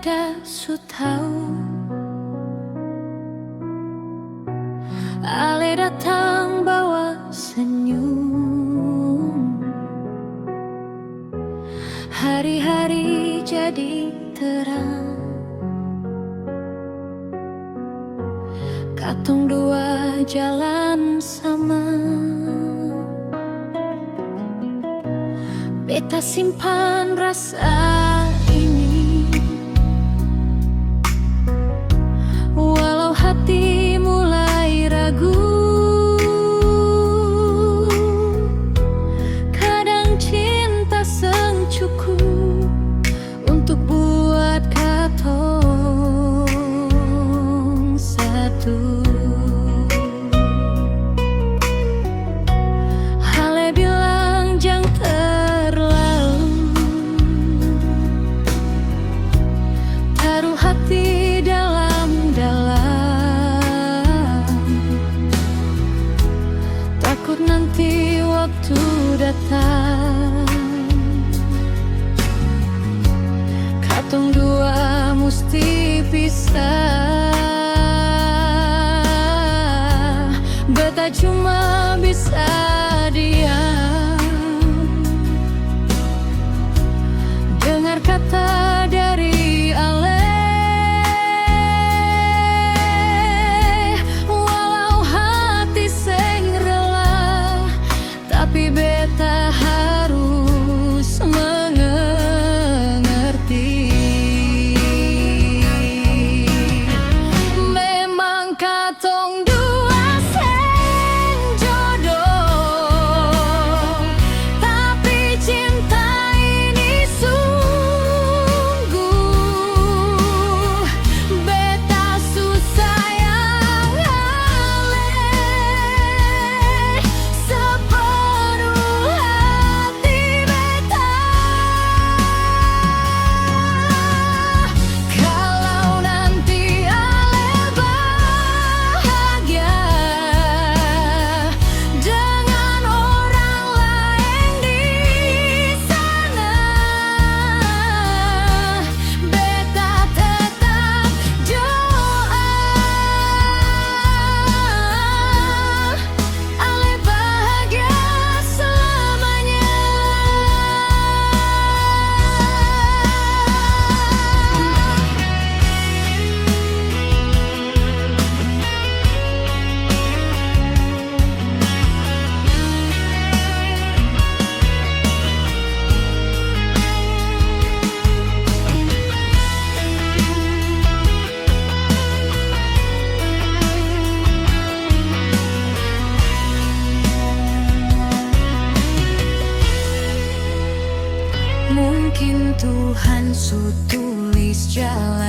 beta su tahu. Ale datang bawa senyum, hari-hari jadi terang. Katong dua jalan sama, beta simpan rasa ini, walau hati mulai ragu. Kadang cinta seng cukup untuk buat katong satu. Hale bilang jang terlalu, taruh hati dalam-dalam, takut nanti waktu datang katong dua musti pisah. Beta cuma bisa diam, dengar kata dari Ale, walau hati seng rela, tapi beta harus mengerti. Memang katong dua seng jodoh, tapi cinta ini sungguh. Beta su sayang Ale, sepenuh hati beta. Kalau nanti Ale bahagia dengan orang lain di sana, beta tetap doa Ale bahagia selamanya. Mungkin Tuhan su tulis jalan